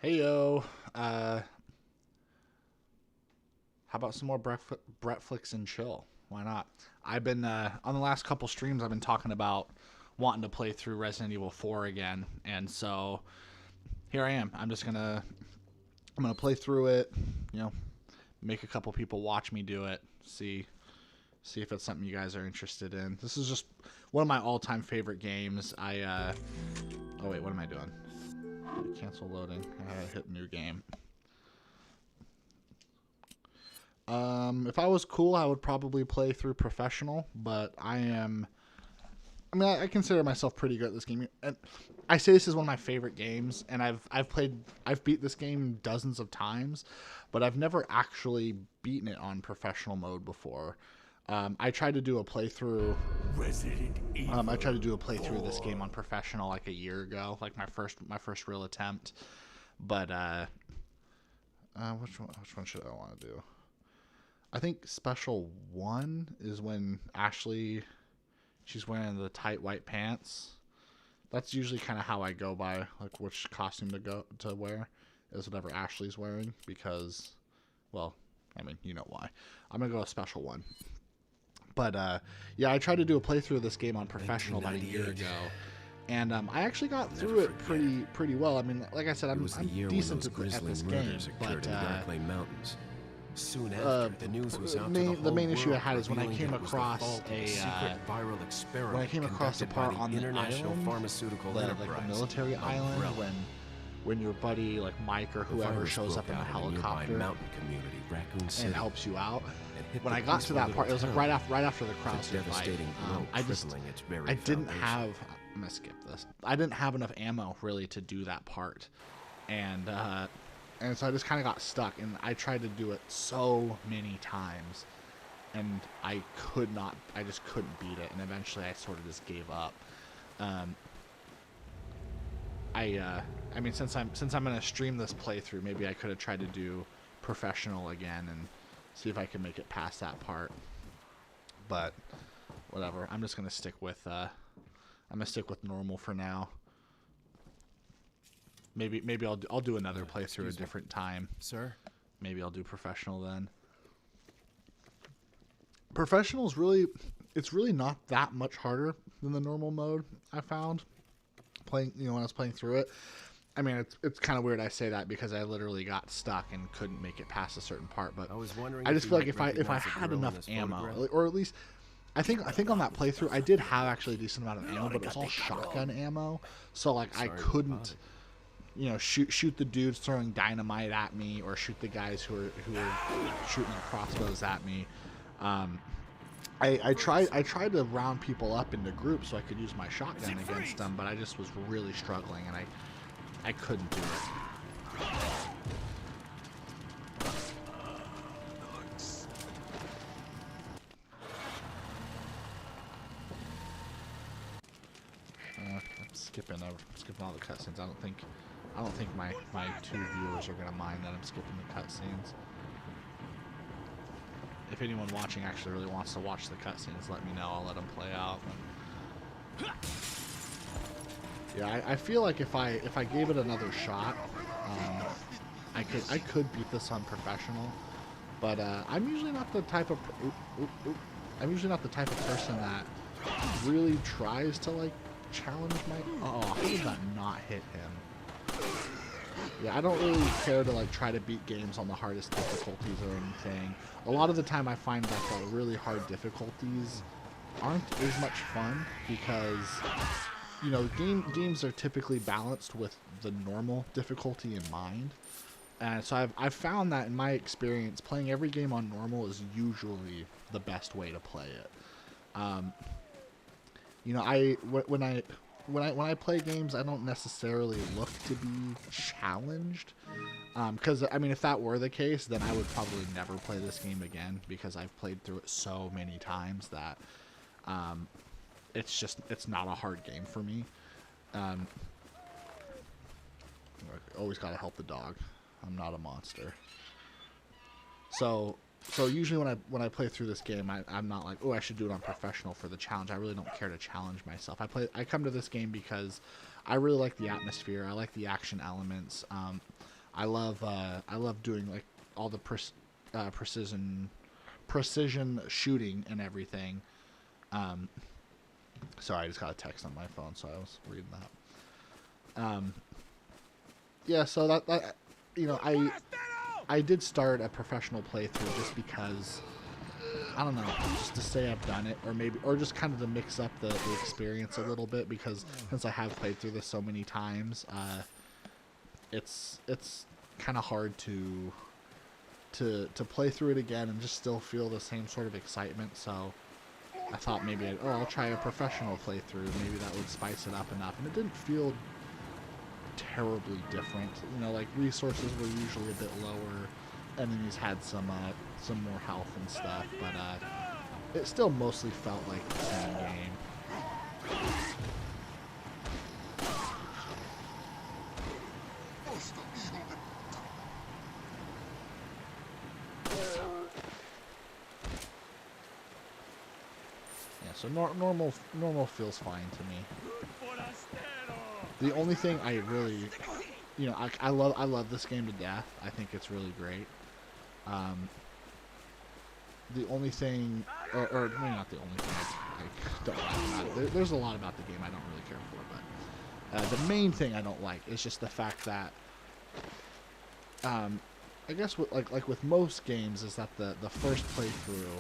Hey yo, how about some more Bretflix and chill? Why not? I've been on the last couple streams. I've been talking about wanting to play through Resident Evil 4 again, and so here I am. I'm gonna play through it. You know, make a couple people watch me do it. See if it's something you guys are interested in. This is just one of my all-time favorite games. Oh wait, what am I doing? Cancel loading. I hit new game. If I was cool, I would probably play through professional, but I consider myself pretty good at this game. And I say this is one of my favorite games, and I've beat this game dozens of times, but I've never actually beaten it on professional mode before. I tried to do a playthrough. I tried to do a playthrough of this game on professional like a year ago, like my first real attempt. But which one should I want to do? I think special one is when Ashley, she's wearing the tight white pants. That's usually kind of how I go by, like which costume to wear is whatever Ashley's wearing because, well, I mean, you know why. I'm gonna go with special one. But yeah, I tried to do a playthrough of this game on professional about a year ago, and I actually got through it pretty well. I mean, like I said, I'm decent at this game, but soon after, the news was out the main issue I had is when I came across a part on the island, pharmaceutical like the military island, when your buddy like Mike or whoever shows up in a helicopter and helps you out. When I got to that part, it was like right after the Krauser fight. I didn't have. I'm gonna skip this. I didn't have enough ammo really to do that part, and so I just kind of got stuck. And I tried to do it so many times, and I just couldn't beat it. And eventually, I sort of just gave up. I mean, since I'm gonna stream this playthrough, maybe I could have tried to do professional again and see if I can make it past that part. But whatever. I'm just gonna stick with normal for now. Maybe I'll do another playthrough a different time. Sir? Maybe I'll do professional then. Professional's really not that much harder than the normal mode, I found. When I was playing through it. I mean, it's kind of weird I say that because I literally got stuck and couldn't make it past a certain part. But I just feel like if I had enough ammo, or at least I think on that playthrough I did have actually a decent amount of ammo, but it was all shotgun ammo. So like I couldn't, shoot the dudes throwing dynamite at me or shoot the guys who are shooting their crossbows at me. I tried to round people up into groups so I could use my shotgun against them, but I just was really struggling and I couldn't do it. I'm skipping all the cutscenes. I don't think my two viewers are gonna mind that I'm skipping the cutscenes. If anyone watching actually really wants to watch the cutscenes, let me know. I'll let them play out. Yeah, I feel like if I gave it another shot, I could beat this on professional. But I'm usually not the type of person that really tries to like challenge my. Oh, how did that not hit him? Yeah, I don't really care to like try to beat games on the hardest difficulties or anything. A lot of the time I find that the really hard difficulties aren't as much fun because, games are typically balanced with the normal difficulty in mind. And so I've found that in my experience, playing every game on normal is usually the best way to play it. When I play games, I don't necessarily look to be challenged. Because, I mean, if that were the case, then I would probably never play this game again because I've played through it so many times that it's not a hard game for me. Always gotta help the dog. I'm not a monster. So usually when I play through this game, I'm not like, oh, I should do it on professional for the challenge. I really don't care to challenge myself. I come to this game because I really like the atmosphere. I like the action elements. I love doing like all the precision shooting and everything. Sorry, I just got a text on my phone, so I was reading that. Yeah, so that you know, I did start a professional playthrough just because, I don't know, just to say I've done it, or just kind of to mix up the experience a little bit, because since I have played through this so many times, it's kind of hard to play through it again and just still feel the same sort of excitement. So I thought maybe I'll try a professional playthrough. Maybe that would spice it up enough, and it didn't feel terribly different. You know, like resources were usually a bit lower, enemies had some more health and stuff, but it still mostly felt like the same game. Yeah, so normal feels fine to me. The only thing I really, you know, I love this game to death. I think it's really great. The only thing, or maybe not the only thing I don't like about it. There's a lot about the game I don't really care for, but the main thing I don't like is just the fact that, I guess like with most games, is that the first playthrough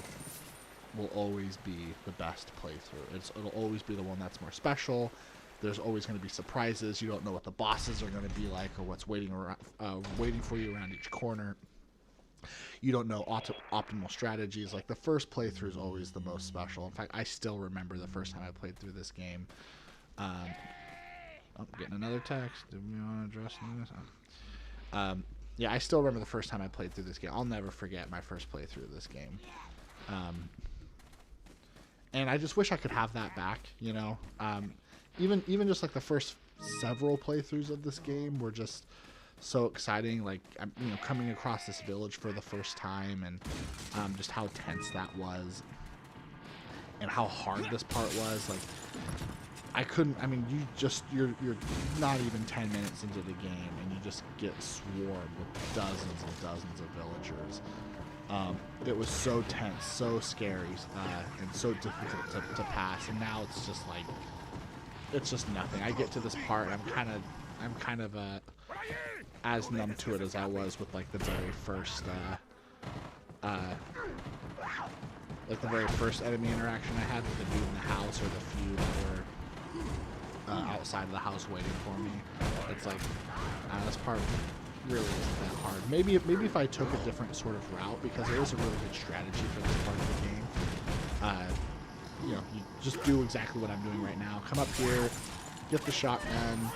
will always be the best playthrough. It'll always be the one that's more special. There's always going to be surprises. You don't know what the bosses are going to be like, or what's waiting for you around each corner. You don't know optimal strategies. Like, the first playthrough is always the most special. In fact, I still remember the first time I played through this game. Oh, getting another text. Do we want to address this? Yeah, I still remember the first time I played through this game. I'll never forget my first playthrough of this game. And I just wish I could have that back, you know. Even just like the first several playthroughs of this game were just so exciting. Like, you know, coming across this village for the first time, and just how tense that was, and how hard this part was. Like, I mean, you're not even 10 minutes into the game, and you just get swarmed with dozens and dozens of villagers. It was so tense, so scary, and so difficult to pass. And now it's just like, it's just nothing. I get to this part, and I'm kind of as numb to it as I was with like the very first enemy interaction I had with the dude in the house, or the few that were outside of the house waiting for me. It's like, this part really isn't that hard. Maybe if I took a different sort of route, because there is a really good strategy for this part of the game. You know, you just do exactly what I'm doing right now. Come up here, get the shotgun,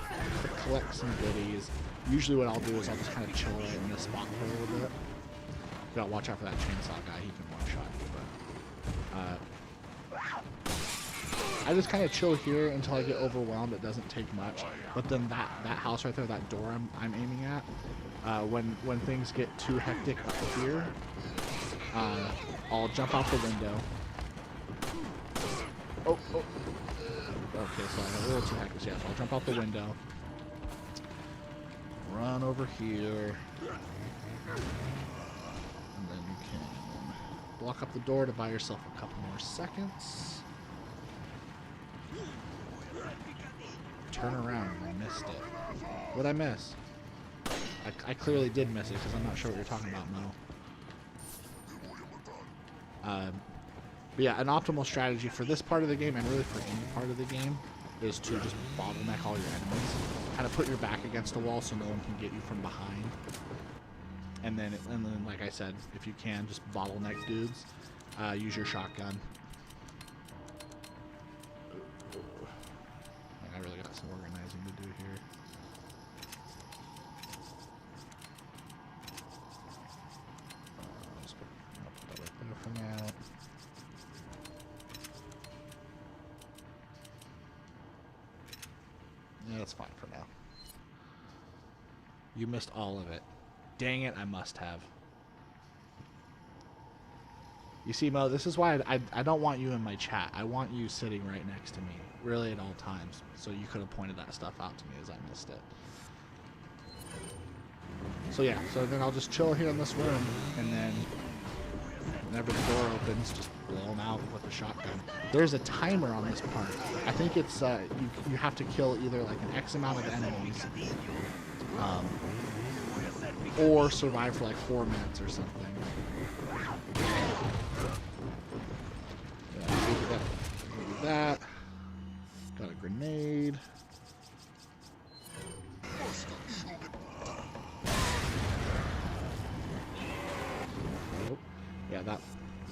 collect some goodies. Usually what I'll do is I'll just kind of chill right in this spot for a little bit. You gotta watch out for that chainsaw guy. He can one-shot you, but I just kind of chill here until I get overwhelmed. It doesn't take much. But then that house right there, that door I'm aiming at, when things get too hectic up here, I'll jump out the window. Oh. Okay, so I got a little too hectic. Yeah, so I'll jump out the window. Run over here. And then you can block up the door to buy yourself a couple more seconds. Turn around. I missed it. What'd I miss? I clearly did miss it, because I'm not sure what you're talking about, Mo. But yeah, an optimal strategy for this part of the game, and really for any part of the game, is to just bottleneck all your enemies. Kind of put your back against a wall so no one can get you from behind. And then like I said, if you can, just bottleneck dudes. Use your shotgun. I really got some organizing to do here. I'll put that right there for now. Yeah, that's fine for now. You missed all of it. Dang it, I must have. You see, Mo, this is why I don't want you in my chat. I want you sitting right next to me, really at all times. So you could have pointed that stuff out to me as I missed it. So yeah, so then I'll just chill here in this room, and then whenever the door opens, just blow them out with a shotgun. There's a timer on this part. I think it's you have to kill either like an X amount of enemies, or survive for like 4 minutes or something. Yeah, do that. Got a grenade. Nope. Yeah, that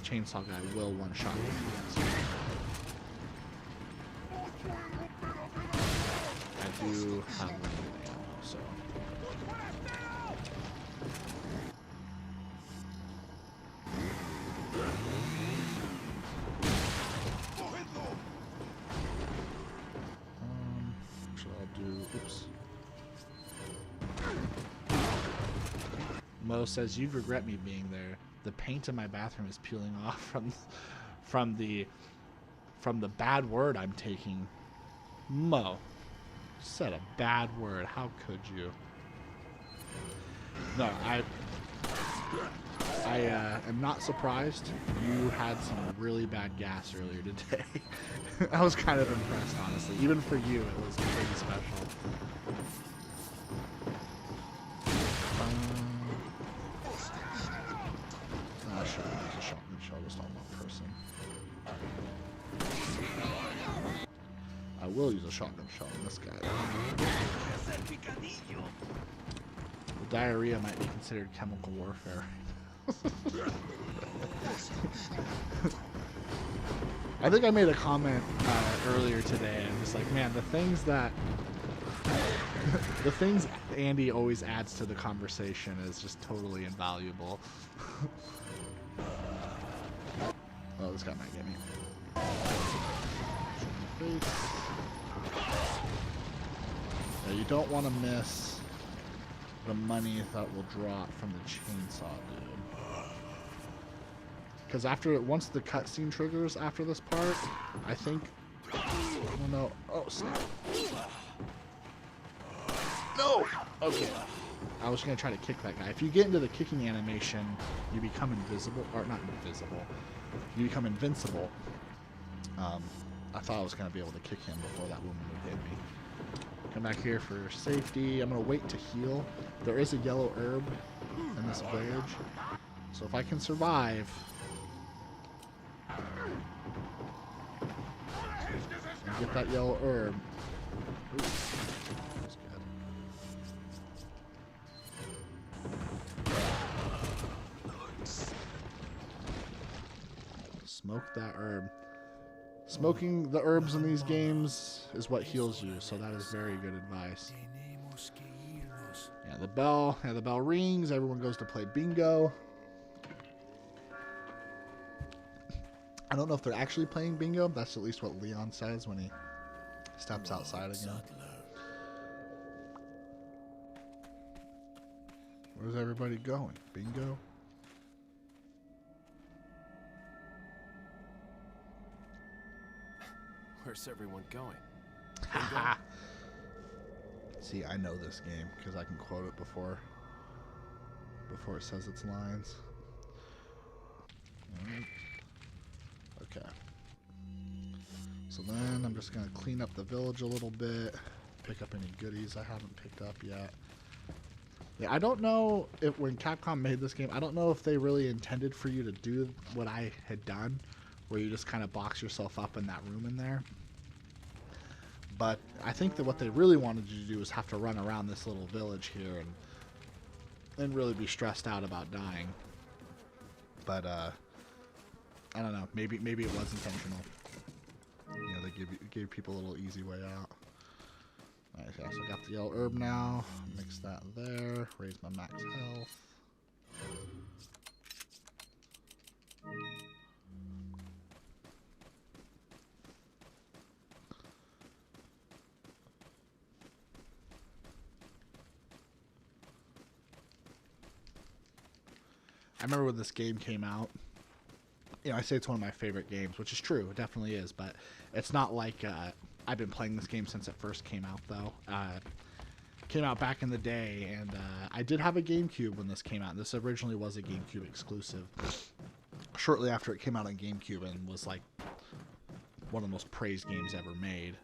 chainsaw guy will one-shot me. I do have limited ammo, so. Actually, I'll do. Oops. Mo says, "You'd regret me being there. The paint in my bathroom is peeling off from the bad word I'm taking." Mo, you said a bad word. How could you? No, I am not surprised. You had some really bad gas earlier today. I was kind of impressed, honestly. Even for you, it was pretty special. Sure, there's a shotgun shell just on one person. I will use a shotgun shell on this guy. The diarrhea might be considered chemical warfare. I think I made a comment earlier today. I'm just like, man, the things Andy always adds to the conversation is just totally invaluable. Oh, this guy might get me. Yeah, you don't want to miss the money that will drop from the chainsaw, dude. Because once the cutscene triggers after this part, I think. Oh no! Oh snap! No! Okay. I was gonna try to kick that guy. If you get into the kicking animation, you become invisible, or not invisible. You become invincible. I thought I was gonna be able to kick him before that woman would hit me. Come back here for safety. I'm gonna wait to heal. There is a yellow herb in this village, so if I can survive, and get that yellow herb. Ooh, that's good. Smoke that herb. Smoking the herbs in these games is what heals you, so that is very good advice. Yeah, the bell rings, everyone goes to play bingo. I don't know if they're actually playing bingo, that's at least what Leon says when he steps outside again. Where's everybody going? Bingo? Where's everyone going? Haha. See, I know this game because I can quote it before it says its lines. Okay. So then I'm just gonna clean up the village a little bit, pick up any goodies I haven't picked up yet. Yeah, I don't know if when Capcom made this game, I don't know if they really intended for you to do what I had done, where you just kind of box yourself up in that room in there. But I think that what they really wanted you to do was have to run around this little village here and really be stressed out about dying. But I don't know. Maybe it was intentional. You know, they gave people a little easy way out. Alright, yeah, so I got the yellow herb now. Mix that there. Raise my max health. I remember when this game came out, you know, I say it's one of my favorite games, which is true, it definitely is, but it's not like I've been playing this game since it first came out, though. came out back in the day, and I did have a GameCube when this came out. This originally was a GameCube exclusive. Shortly after it came out on GameCube, and was like one of the most praised games ever made.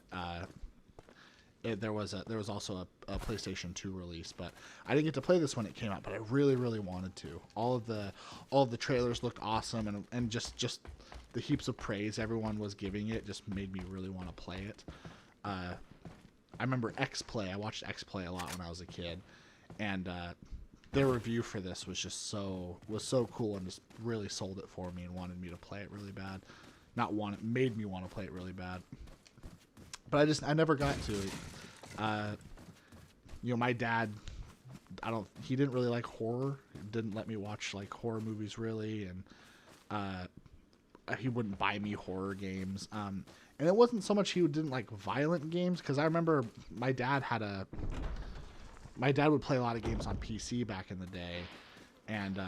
There was also a PlayStation 2 release, but I didn't get to play this when it came out. But I really, really wanted to. All of the trailers looked awesome, and just the heaps of praise everyone was giving it just made me really want to play it. I remember X-Play. I watched X-Play a lot when I was a kid, and their review for this was just so cool, and just really sold it for me and wanted me to play it really bad. Made me want to play it really bad. But I never got to it. My dad, he didn't really like horror. He didn't let me watch like horror movies really, and he wouldn't buy me horror games. And it wasn't so much he didn't like violent games, because I remember my dad would play a lot of games on PC back in the day, and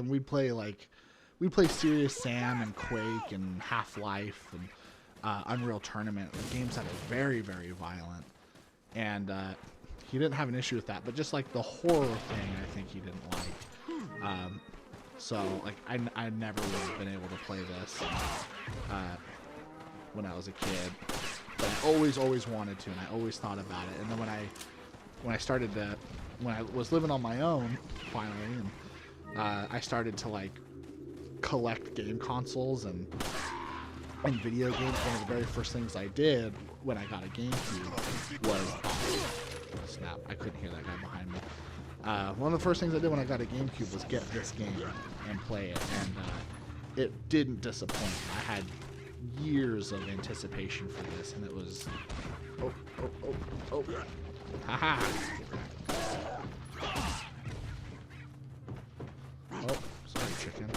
we'd play Serious Sam and Quake and Half-Life and Unreal Tournament, games that are very, very violent, and he didn't have an issue with that, but just like the horror thing, I think he didn't like. So like I never would have been able to play this when I was a kid, but I always wanted to, and I always thought about it. And then when I was living on my own finally, and I started to like collect game consoles and video games. One of the very first things I did when I got a GameCube was snap. I couldn't hear that guy behind me. One of the first things I did when I got a GameCube was get this game and play it, and it didn't disappoint. I had years of anticipation for this, and it was haha. Oh, sorry, chicken.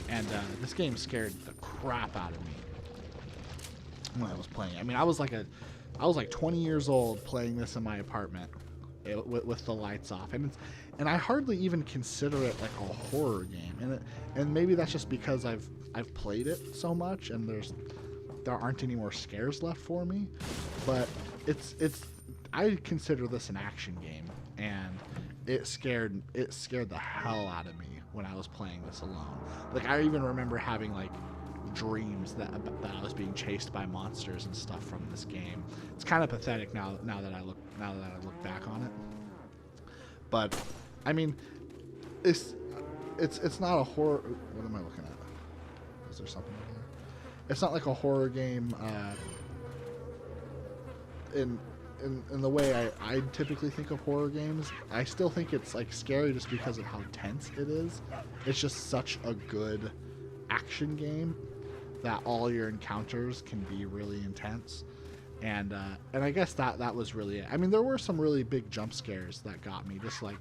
And this game scared the crap out of me when I was playing. I mean, I was like 20 years old playing this in my apartment with the lights off, and I hardly even consider it like a horror game. And maybe that's just because I've played it so much, and there aren't any more scares left for me. But I consider this an action game, and it scared the hell out of me when I was playing this alone. Like, I even remember having like dreams that I was being chased by monsters and stuff from this game. It's kind of pathetic now that I look back on it. But I mean, it's not a horror. What am I looking at? Is there something over there? It's not like a horror game in the way I typically think of horror games. I still think it's like scary just because of how tense it is. It's just such a good action game that all your encounters can be really intense. And I guess that was really it. I mean, there were some really big jump scares that got me, just like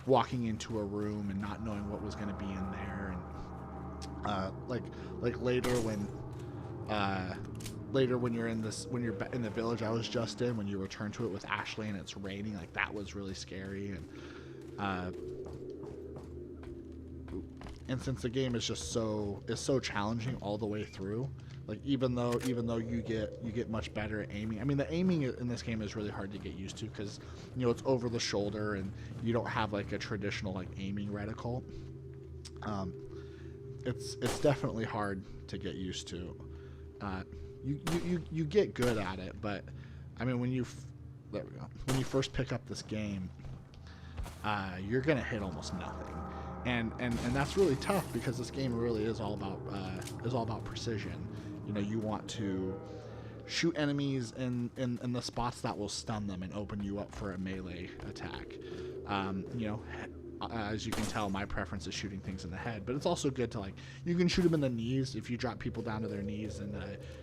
walking into a room and not knowing what was going to be in there, and like later when you're in the village I was just in, when you return to it with Ashley and it's raining, like that was really scary. And since the game is just so challenging all the way through, like even though you get much better at aiming. I mean, the aiming in this game is really hard to get used to, because it's over the shoulder and you don't have like a traditional like aiming reticle. It's definitely hard to get used to. You get good at it, but I mean, when you first pick up this game, you're gonna hit almost nothing, and that's really tough, because this game really is all about precision. You want to shoot enemies in the spots that will stun them and open you up for a melee attack. As you can tell, my preference is shooting things in the head, but it's also good to, like, you can shoot them in the knees if you drop people down to their knees, and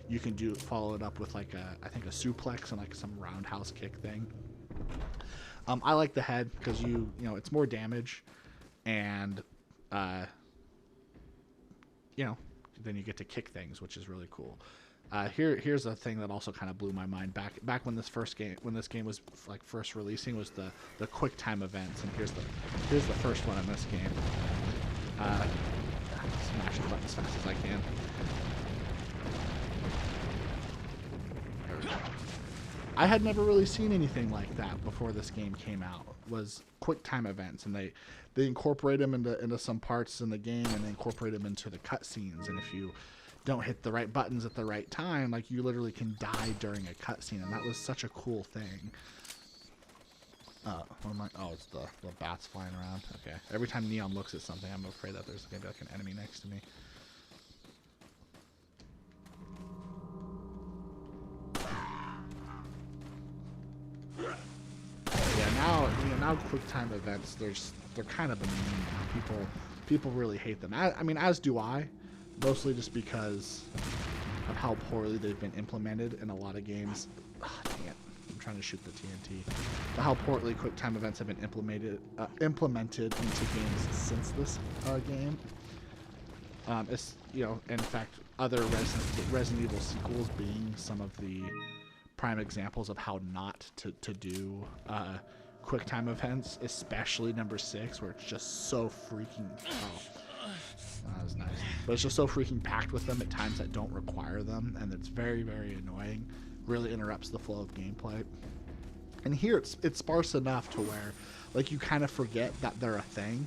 you can follow it up with like I think a suplex and like some roundhouse kick thing. I like the head because it's more damage, and then you get to kick things, which is really cool. Here's a thing that also kind of blew my mind back when this game was like first releasing, was the quick time events, and here's the first one in this game. Smash the button as fast as I can. There we go. I had never really seen anything like that before this game came out. Was quick time events, and they incorporate them into some parts in the game, and they incorporate them into the cutscenes. And if you don't hit the right buttons at the right time, like, you literally can die during a cutscene, and that was such a cool thing. What am I? Oh, it's the bats flying around. Okay. Every time Neon looks at something, I'm afraid that there's gonna be like an enemy next to me. Yeah, now quick time events, they're kind of a meme now. People really hate them. I mean, as do I, mostly just because of how poorly they've been implemented in a lot of games. Dang it. I'm trying to shoot the TNT. But how poorly quick time events have been implemented into games since this game. It's, in fact, other Resident Evil sequels being some of the prime examples of how not to do quick time events, especially number 6, where it's just so freaking... Oh, that was nice. But it's just so freaking packed with them at times that don't require them, and it's very, very annoying. Really interrupts the flow of gameplay. And here it's sparse enough to where, like, you kind of forget that they're a thing.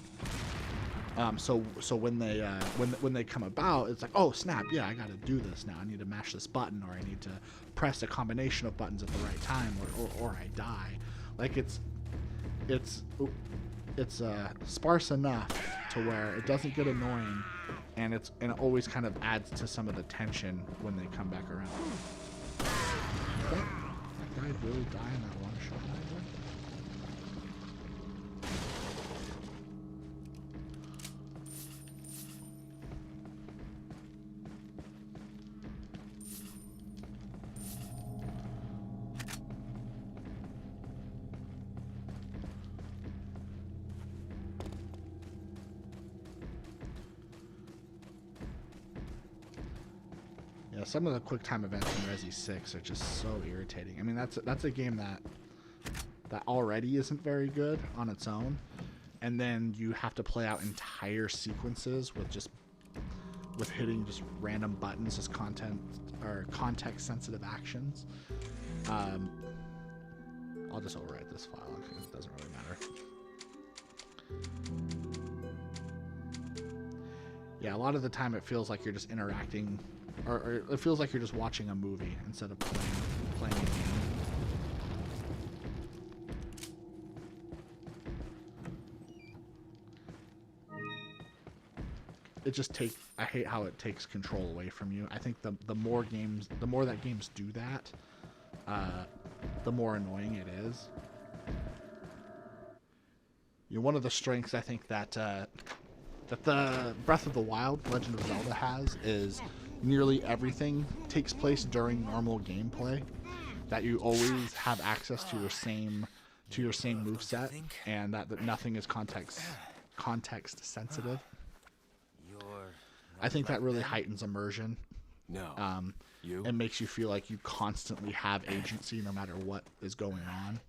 So when they come about, it's like, oh snap, yeah, I gotta do this now. I need to mash this button, or I need to press a combination of buttons at the right time, or I die. Like, it's sparse enough to where it doesn't get annoying, and it always kind of adds to some of the tension when they come back around. That guy really die in that one shot right there? Yeah, some of the quick time events in Resi 6 are just so irritating. I mean, that's a game that already isn't very good on its own, and then you have to play out entire sequences with hitting just random buttons as context sensitive actions. I'll just overwrite this file. It doesn't really matter. Yeah, a lot of the time it feels like you're just interacting, or it feels like you're just watching a movie instead of playing a game. I hate how it takes control away from you. I think the more that games do that, the more annoying it is. One of the strengths I think that the Breath of the Wild, Legend of Zelda has is nearly everything takes place during normal gameplay. That you always have access to your same moveset, and that nothing is context sensitive. I think that really heightens immersion. No. It makes you feel like you constantly have agency no matter what is going on.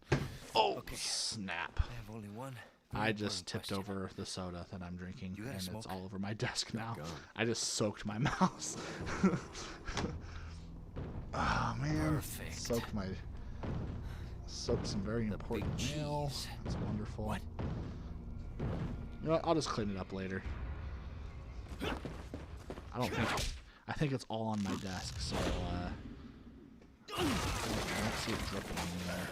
Oh, okay. Snap. I have only one. I just tipped over the soda that I'm drinking, and it's all over my desk now. I just soaked my mouse. Oh, man. Perfect. Soaked some very important mail. That's wonderful. What? You know what? I'll just clean it up later. I think it's all on my desk, so, I don't see it dripping anywhere.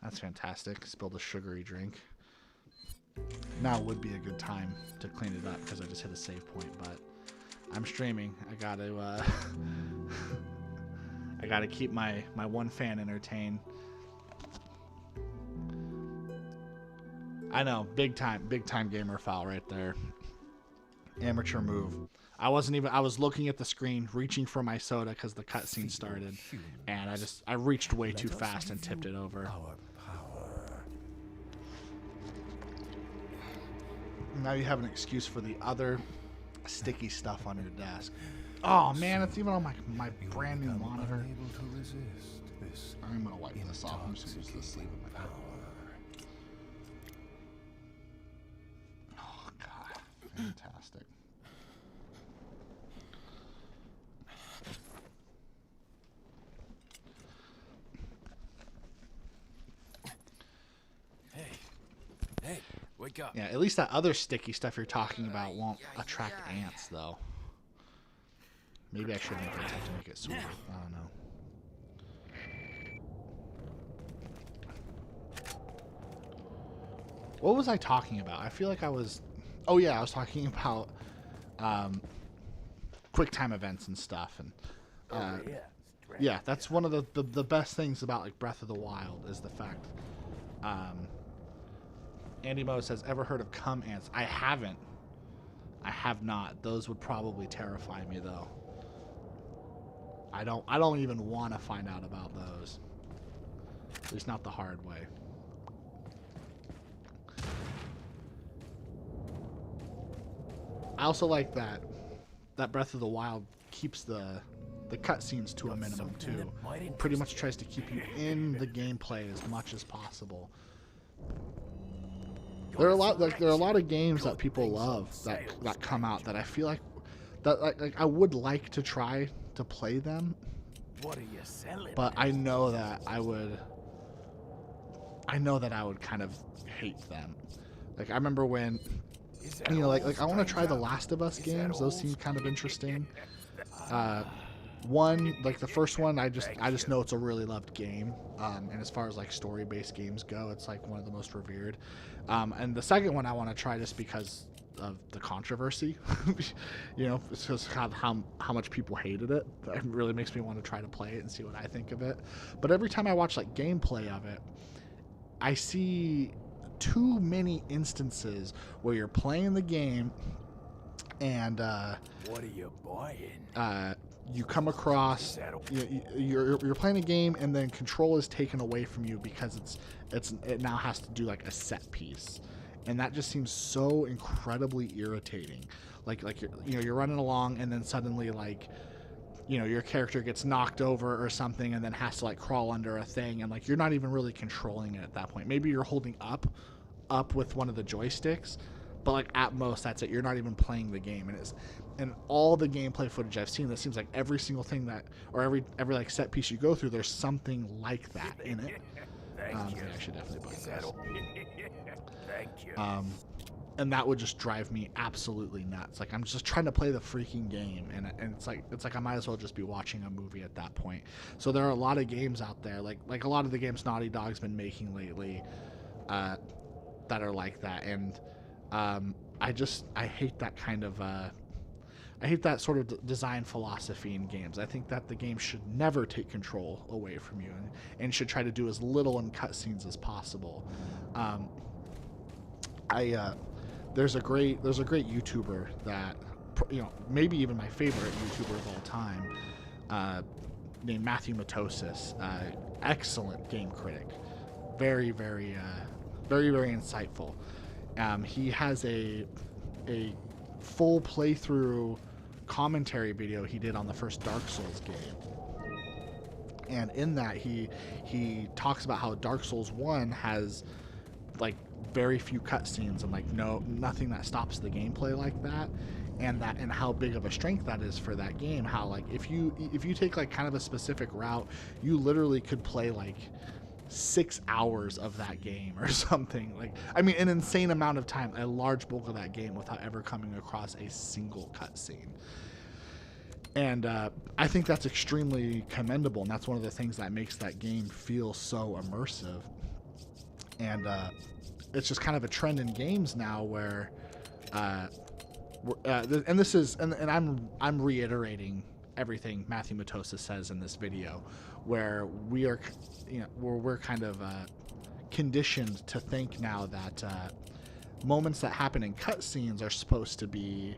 That's fantastic. Spilled a sugary drink. Now would be a good time to clean it up because I just hit a save point, but I'm streaming. I gotta I gotta keep my one fan entertained. I know, big time gamer foul right there. Amateur move. I was looking at the screen, reaching for my soda because the cutscene started, and I reached way too fast and tipped it over. Now you have an excuse for the other sticky stuff on your desk. Oh man, it's even on my brand new monitor. I'm gonna wipe this off. I'm just gonna use this sleeve in my coat. Oh god, fantastic. Hey, wake up. Yeah, at least that other sticky stuff you're talking about won't attract ants, though. Maybe I should make it to make it sweet. I don't know. What was I talking about? I feel like I was... Oh, yeah, I was talking about QuickTime events and stuff. And yeah, that's one of the best things about like Breath of the Wild is the fact... Andy Mo says, ever heard of cum ants? I haven't. I have not. Those would probably terrify me, though. I don't even want to find out about those. At least not the hard way. I also like that Breath of the Wild keeps the cutscenes to a minimum too. Pretty much tries to keep you in the gameplay as much as possible. There are a lot of games that people love that come out that I feel like I would like to try to play them. What are you selling? But I know that I would kind of hate them. Like I remember when like I want to try the Last of Us games. Those seem kind of interesting. One, like the first one, I just know it's a really loved game. And as far as like story-based games go, it's like one of the most revered. And the second one I want to try just because of the controversy. It's just how much people hated it. That really makes me want to try to play it and see what I think of it. But every time I watch like gameplay of it, I see too many instances where you're playing the game and what are you buying? You come across you're playing a game and then control is taken away from you because it now has to do like a set piece, and that just seems so incredibly irritating. Like you're running along and then suddenly like your character gets knocked over or something and then has to like crawl under a thing, and like you're not even really controlling it at that point. Maybe you're holding up with one of the joysticks, but like at most that's it. You're not even playing the game, and all the gameplay footage I've seen, that seems like every single thing that, or every like set piece you go through, there's something like that in it. I should definitely buy this. Thank you. And that would just drive me absolutely nuts. Like I'm just trying to play the freaking game, and it's like I might as well just be watching a movie at that point. So there are a lot of games out there, like a lot of the games Naughty Dog's been making lately, that are like that, and I hate that kind of I hate that sort of design philosophy in games. I think that the game should never take control away from you, and should try to do as little in cutscenes as possible. There's a great YouTuber that, maybe even my favorite YouTuber of all time, named Matthew Matosis. Excellent game critic, very very insightful. He has a full playthrough commentary video he did on the first Dark Souls game, and in that he talks about how Dark Souls 1 has like very few cutscenes and like nothing that stops the gameplay like that, and how big of a strength that is for that game. How like if you take like kind of a specific route, you literally could play like 6 hours of that game or something. Like, I mean, an insane amount of time, a large bulk of that game, without ever coming across a single cutscene. And I think that's extremely commendable, and that's one of the things that makes that game feel so immersive. And it's just kind of a trend in games now where, and this is, and I'm reiterating everything Matthew Matosis says in this video, where we are, where we're kind of conditioned to think now that moments that happen in cutscenes are supposed to be,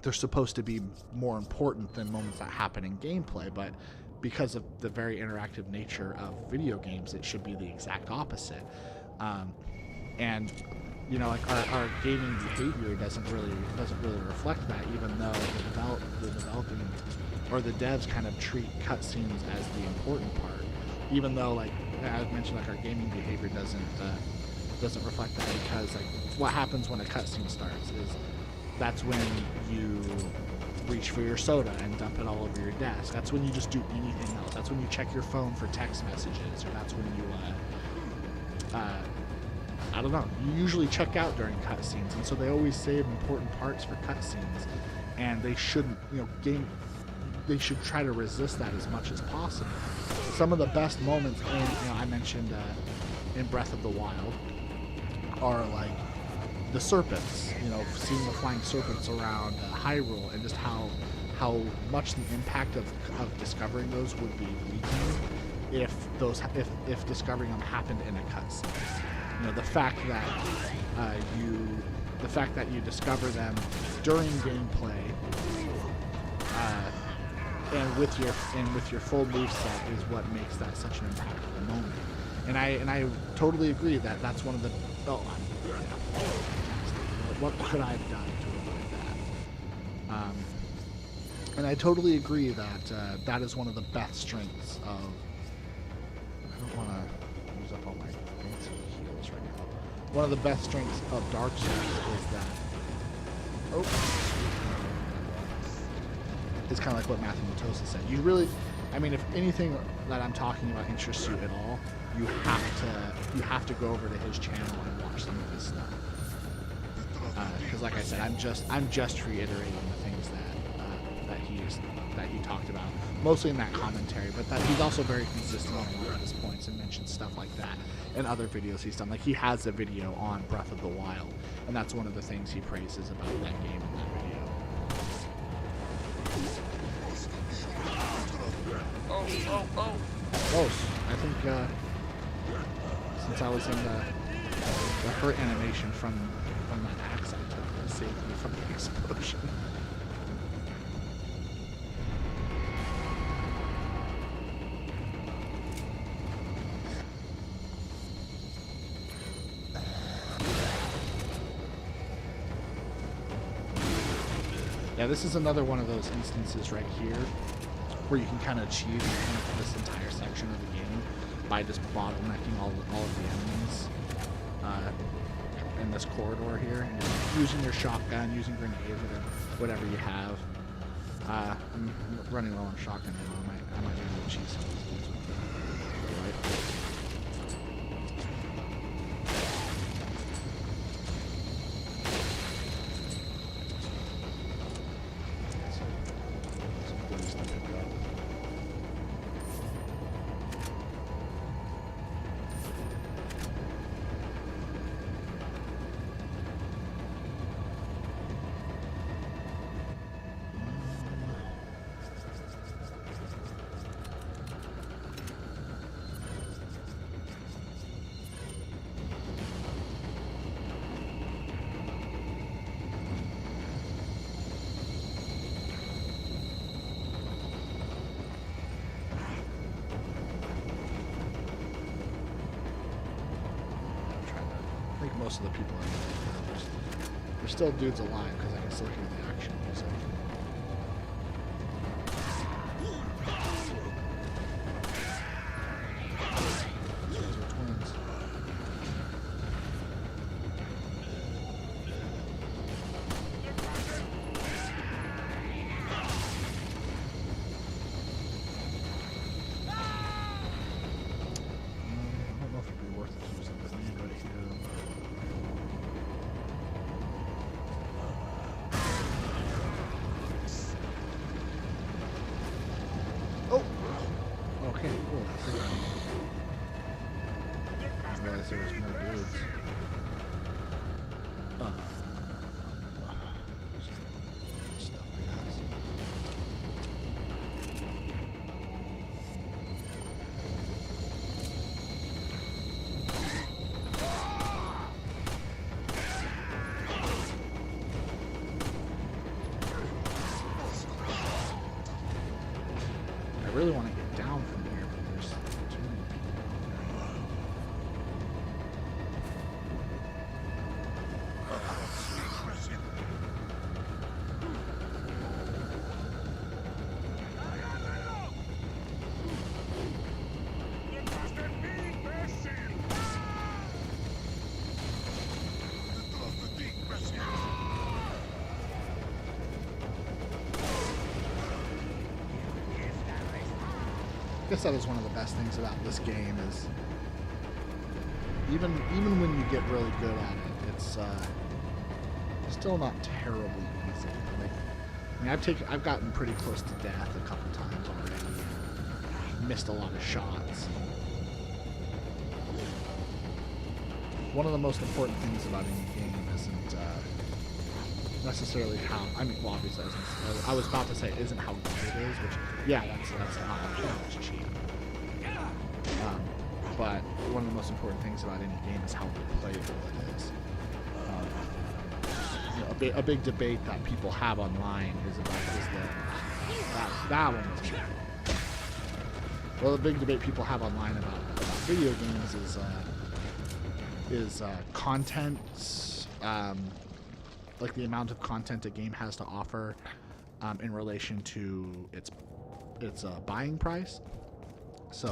they're supposed to be more important than moments that happen in gameplay, but because of the very interactive nature of video games, it should be the exact opposite. And you know, like our gaming behavior doesn't really reflect that, even though the developing or the devs kind of treat cutscenes as the important part, even though, like I mentioned, like our gaming behavior doesn't reflect that, because like what happens when a cutscene starts is that's when you reach for your soda and dump it all over your desk. That's when you just do anything else. That's when you check your phone for text messages, or that's when you I don't know, you usually check out during cutscenes, and so they always save important parts for cutscenes, and they shouldn't, you know, they should try to resist that as much as possible. Some of the best moments, and you know, I mentioned in Breath of the Wild, are like the serpents. You know, seeing the flying serpents around Hyrule, and just how much the impact of discovering those would be weakened if discovering them happened in a cutscene. You know, the fact that you discover them during gameplay, and with your full moveset is what makes that such an impactful moment. And I totally agree that that's one of the what could I have done to avoid that? And I totally agree that that is one of the best strengths of. I don't want to use up all my fancy heals right now. One of the best strengths of Dark Souls is that. It's kind of like what Matthew Matosa said. You really, I mean, if anything that I'm talking about interests you at all, you have to go over to his channel and watch some of his stuff. Because, like I said, I'm just reiterating the things that he talked about, mostly in that commentary. But that he's also very consistent on a lot of his points and mentions stuff like that in other videos he's done. Like he has a video on Breath of the Wild, and that's one of the things he praises about that game in that video. Close. I think since I was in the hurt animation from that axe I took, it saved me from the explosion. Yeah, this is another one of those instances right here where you can kind of achieve this entire section of the game by just bottlenecking all of the enemies in this corridor here, and just using your shotgun, using grenades, whatever you have. I'm running low on shotgun ammo. I might be able to cheese some of these dudes with the rifle. Most of the people there's still dudes alive because I can still hear the action music. These are twins. I don't know if it'd be worth it to use a grenade right here. Okay, cool. I didn't realize there was more dudes. Stuff, I guess. I really want to get down from here, but there's too many people out there. said is one of the best things about this game is even when you get really good at it, it's still not terribly easy. Like, I mean, I've gotten pretty close to death a couple times already. Missed a lot of shots. One of the most important things about any game isn't necessarily how. I mean, well, obviously, I was about to say it isn't how good it is, which yeah, that's not a cheat. But one of the most important things about any game is how playable it is. You know, a big debate that people have online is that one. Well, the big debate people have online about video games is content, like the amount of content a game has to offer in relation to its buying price. So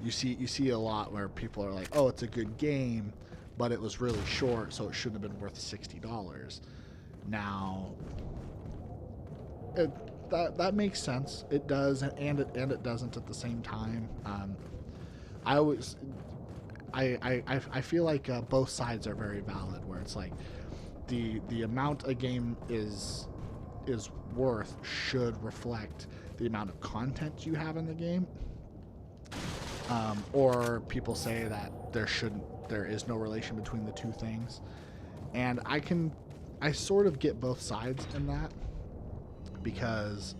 you see a lot where people are like, oh, it's a good game, but it was really short, so it shouldn't have been worth $60. Now, that makes sense. It does, and it doesn't at the same time. I feel like both sides are very valid, where it's like the amount a game is worth should reflect the amount of content you have in the game. Or people say that there is no relation between the two things, and I sort of get both sides in that, because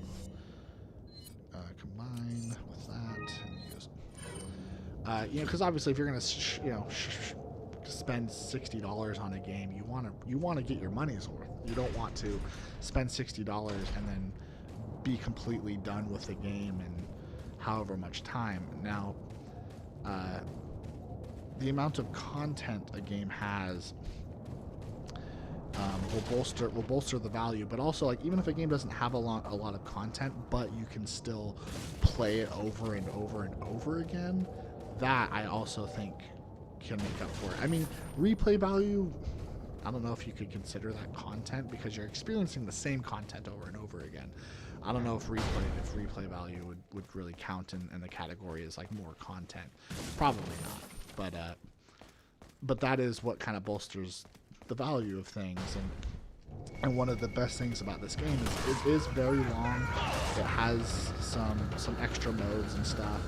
combine with that, and because obviously if you're gonna spend $60 on a game, you want to get your money's worth. You don't want to spend $60 and then be completely done with the game in however much time. Now, the amount of content a game has will bolster the value, but also, like, even if a game doesn't have a lot of content, but you can still play it over and over and over again, that I also think can make up for it. I mean, replay value, I don't know if you could consider that content, because you're experiencing the same content over and over again. I don't know if replay value would really count in the category as like more content. Probably not. But that is what kind of bolsters the value of things. And one of the best things about this game is it is very long. It has some extra modes and stuff.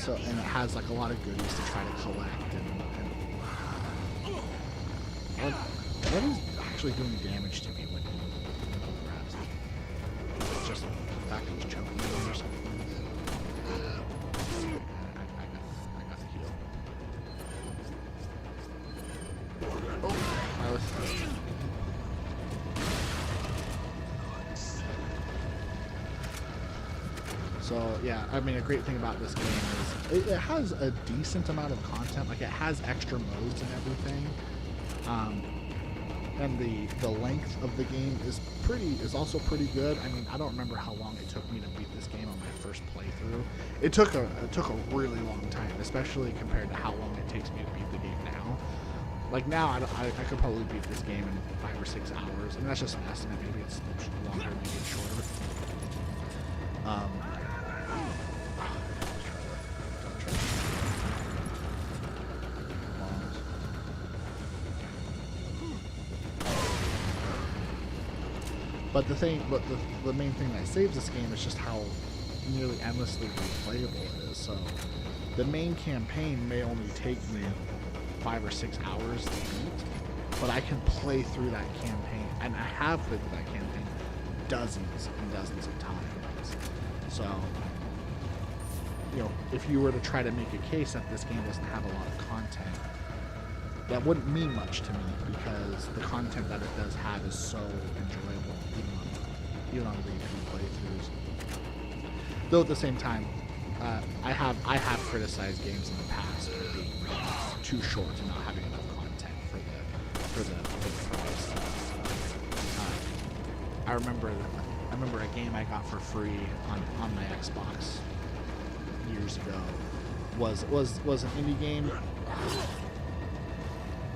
And it has like a lot of goodies to try to collect. And what is actually doing damage to me when grabs me? It's just the fact that he's choking me or something. I got the heal. Oh, I was. So yeah, I mean, a great thing about this game is it has a decent amount of content. Like, it has extra modes and everything. And the length of the game is also pretty good. I mean, I don't remember how long it took me to beat this game on my first playthrough. It took a really long time, especially compared to how long it takes me to beat the game now. Like, now I could probably beat this game in 5 or 6 hours, and that's just an estimate. Maybe it's longer, maybe it's shorter. But the main thing that saves this game is just how nearly endlessly replayable it is. So the main campaign may only take me 5 or 6 hours to beat, but I can play through that campaign, and I have played through that campaign dozens and dozens of times. So, if you were to try to make a case that this game doesn't have a lot of content, that wouldn't mean much to me, because the content that it does have is so enjoyable, even on repeat playthroughs. Though at the same time, I have criticized games in the past for being too short and not having enough content for the price. I remember a game I got for free on my Xbox years ago was an indie game.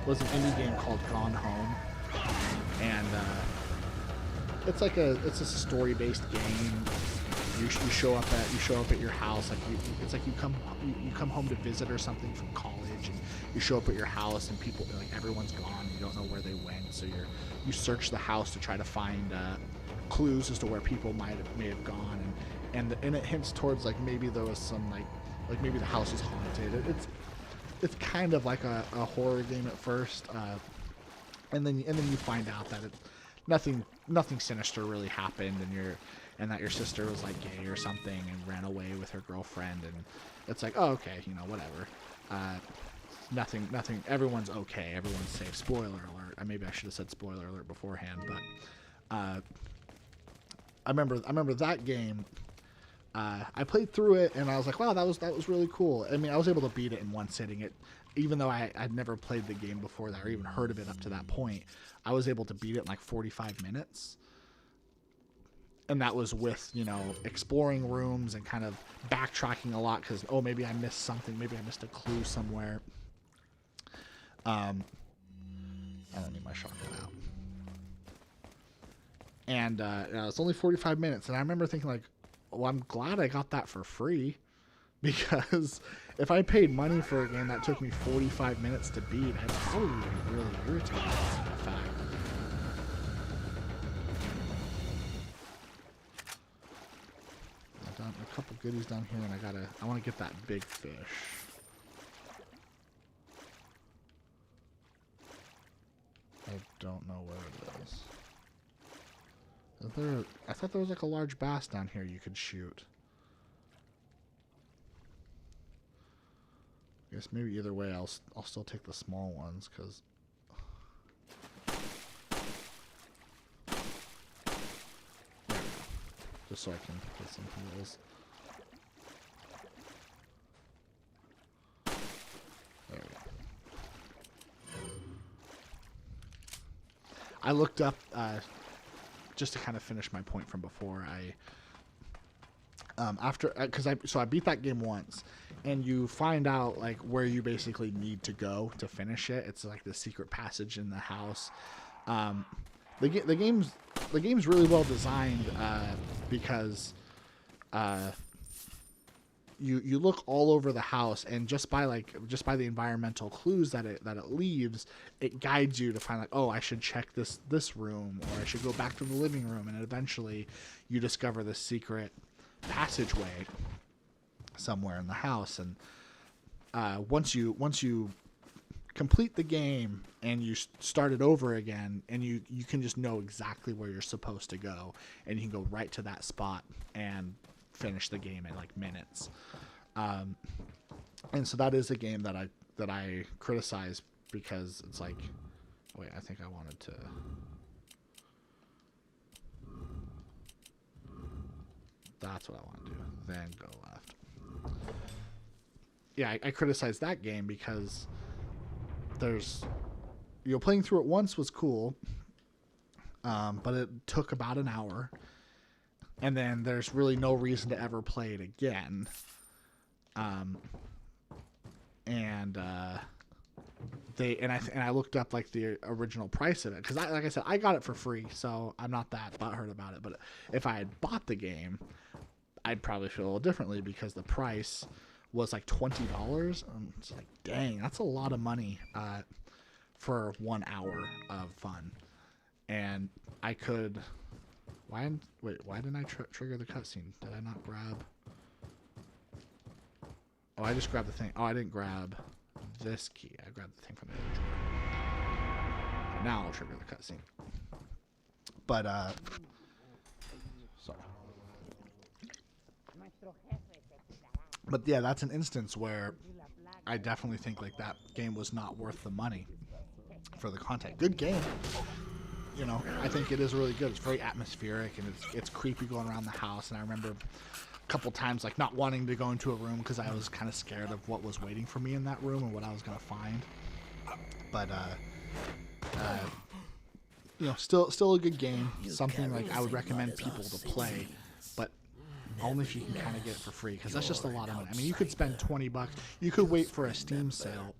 Was an indie game called Gone Home, and it's a story-based game. you show up at your house, like it's like you come home to visit or something from college, and you show up at your house and people, like, everyone's gone, you don't know where they went, so you search the house to try to find clues as to where people may have gone, and it hints towards, like, maybe there was some, like maybe the house is haunted. It's kind of like a horror game at first, and then you find out that nothing sinister really happened, and that your sister was, like, gay or something and ran away with her girlfriend, and it's like, oh, okay, whatever. Nothing. Everyone's okay. Everyone's safe. Spoiler alert. Maybe I should have said spoiler alert beforehand, but I remember that game. I played through it and I was like, wow, that was really cool. I mean, I was able to beat it in one sitting. Even though I'd never played the game before that or even heard of it up to that point, I was able to beat it in like 45 minutes. And that was with, exploring rooms and kind of backtracking a lot because, oh, maybe I missed something. Maybe I missed a clue somewhere. I don't need my shotgun out. And it's only 45 minutes. And I remember thinking, like, well, I'm glad I got that for free, because if I paid money for a game that took me 45 minutes to beat, I'd probably be really irritated by the fact. I've done a couple goodies down here, and I want to get that big fish. I don't know where it is. I thought there was like a large bass down here you could shoot. I guess maybe either way I'll still take the small ones, because there we go. Just so I can get some heels. There we go. I looked up just to kind of finish my point from before. I beat that game once, and you find out like where you basically need to go to finish it. It's like the secret passage in the house. The game's really well designed, because you look all over the house, and just by the environmental clues that it leaves, it guides you to find, like, oh, I should check this room, or I should go back to the living room, and eventually you discover this secret passageway somewhere in the house. And once you complete the game and you start it over again, and you can just know exactly where you're supposed to go, and you can go right to that spot and finish the game in like minutes. And so that is a game that I criticize, because it's like, wait, I think I wanted to. That's what I want to do. Then go left. Yeah, I criticize that game because playing through it once was cool, but it took about an hour, and then there's really no reason to ever play it again. I looked up like the original price of it, because like I said, I got it for free, so I'm not that butthurt about it. But if I had bought the game, I'd probably feel a little differently, because the price was like $20. It's like, dang, that's a lot of money for 1 hour of fun. And I could. Why didn't I trigger the cutscene? Did I not grab? Oh, I just grabbed the thing. Oh, I didn't grab this key. I grabbed the thing from the other drawer. And now I'll trigger the cutscene. But sorry. But yeah, that's an instance where I definitely think like that game was not worth the money for the content. Good game. I think it is really good. It's very atmospheric, and it's creepy going around the house. And I remember a couple times like not wanting to go into a room because I was kind of scared of what was waiting for me in that room and what I was gonna find. But still a good game. Something like I would recommend people to play, but only if you can kind of get it for free, because that's just a lot of money. I mean, you could spend $20. You could wait for a Steam sale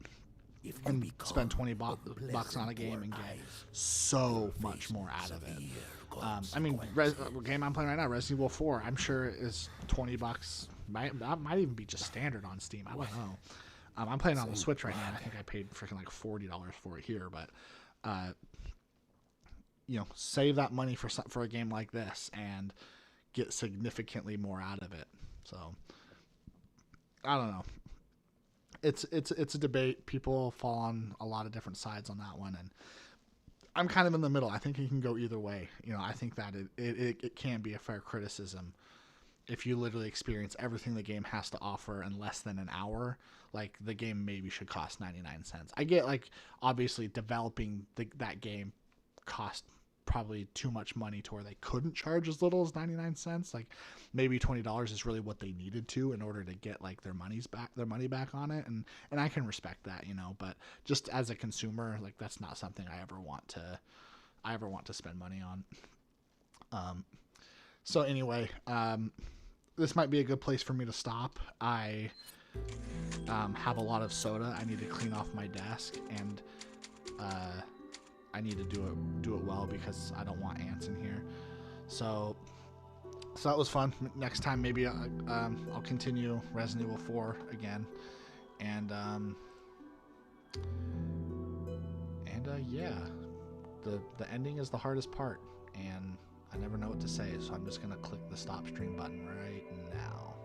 and spend $20 on a game and get so much more out of it. I mean, game I'm playing right now, Resident Evil 4, I'm sure is $20. Might even be just standard on Steam. I don't know. I'm playing on the Switch right now, and I think I paid freaking like $40 for it here. But, save that money for a game like this and get significantly more out of it. So, I don't know. It's a debate. People fall on a lot of different sides on that one, and I'm kind of in the middle. I think it can go either way. I think that it can be a fair criticism if you literally experience everything the game has to offer in less than an hour. Like, the game maybe should cost 99 cents. I get, like, obviously developing that game cost probably too much money to where they couldn't charge as little as 99 cents. Like, maybe $20 is really what they needed to in order to get like their money back on it, and I can respect that, but just as a consumer, like, that's not something I ever want to spend money on. So anyway, this might be a good place for me to stop. I have a lot of soda I need to clean off my desk, and I need to do it well because I don't want ants in here. So that was fun. Next time maybe I'll continue Resident Evil 4 again, and yeah, the ending is the hardest part, and I never know what to say, so I'm just gonna click the stop stream button right now.